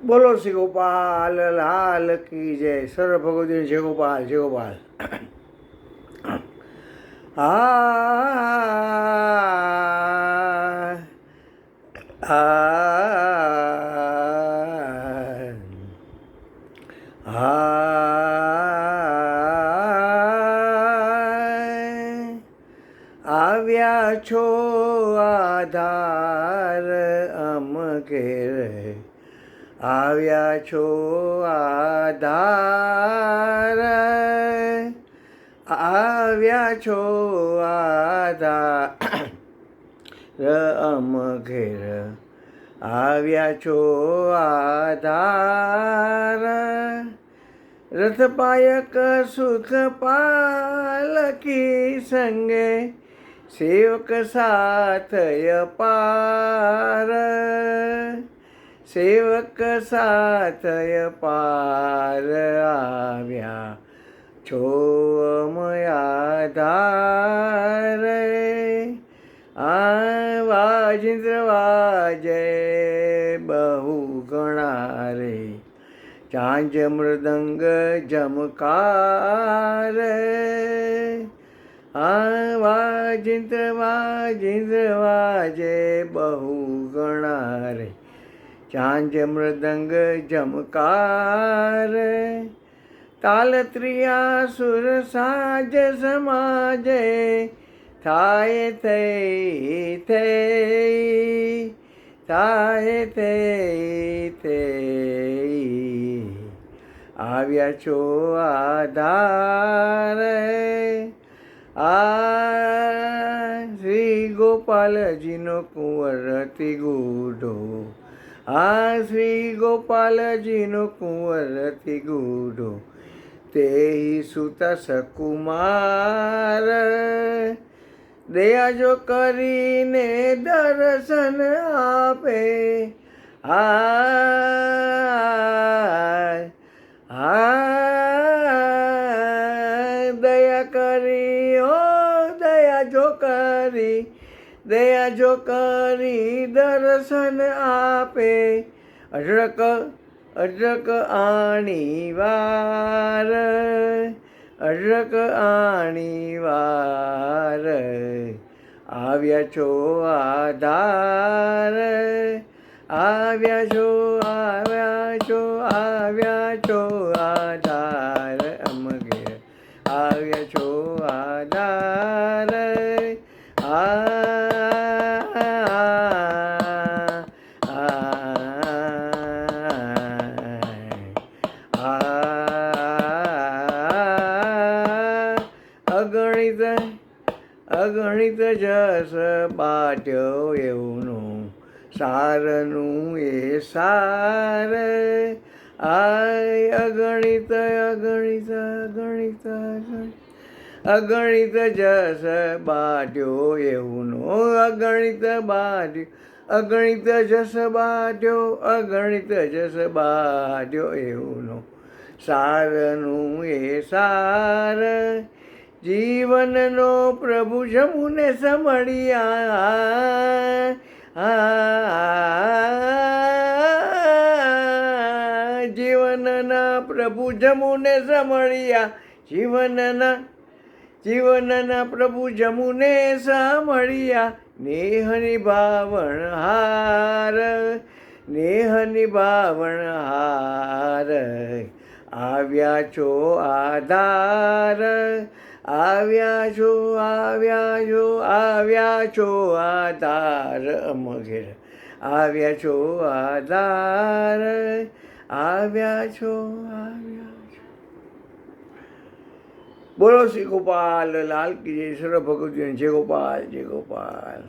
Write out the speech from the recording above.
બોલો શ્રી ગોપાલ લાલ કી જય. સર્વ ભગવતી જય ગોપાલ જય ગોપાલ. આ આવ્યા છો આધાર અમ ઘેર, આવ્યા છો આધાર, આવ્યા છો આધાર અમ ઘેર, આવ્યા છો આધાર. રથપાયક સુખ પાલકી સંગે, સેવક સાથય પાર, સેવક સાથય પાર. આવ્યા છો અમયાધાર. વાજિંદ્ર વાજે બહુ ગણા રે, ચાંજ મૃદંગ જમકાર. વાજિંદ્ર વાજિંદ્ર વાજે બહુ ગણા રે, ચાંજ મૃદંગ જમકાર. તાલ ત્રિયા સુર સાજ સમાજે, થાય થઈ થઈ, થાય થઈ થઈ. આવ્યા છો આધાર. શ્રી ગોપાલજીનો કુંવર અતિ ગૂઢો, શ્રી ગોપાલજીનો કુંવર અતિ ગૂઢો, તે સુત સકુમાર. દયા જો કરીને દર્શન આપે, દયા કરી દયા જો કરી, દયા જો કરી દર્શન આપે. અઢળક અઢળક આણી વાર, અઢળક આણી વાર. આવ્યા છો આધાર. આવ્યા છો આવ્યા છો આવ્યા છો આધાર અમ ઘેર, આવ્યા છો આધાર. અગણિત અગણિત જસ બાટ્યો એવનું, સારનું એ સાર. અગણિત અગણિત અગણિત અગણિત જસ બાટ્યો એવનો, અગણિત બાટ્યો, અગણિત જસ બાટ્યો, અગણિત જસ બાટ્યો એવનો, સારનું એ સાર. જીવનનો પ્રભુ જમુને સમળિયા, જીવનના પ્રભુ જમુને સમળિયા, જીવનના પ્રભુ જમુને સમળિયા. નેહ નિભાવણ હાર, નેહ નિભાવણ હાર. આવ્યા છો આધાર. આવ્યા છો આવ્યા છો આવ્યા છો આધાર અમ ઘેર, આવ્યા છો આધાર. આવ્યા છો આવ્યા છો. બોલો શ્રી ગોપાલ લાલ કી જય. સર્વ ભગવતીઓને જય ગોપાલ જય ગોપાલ.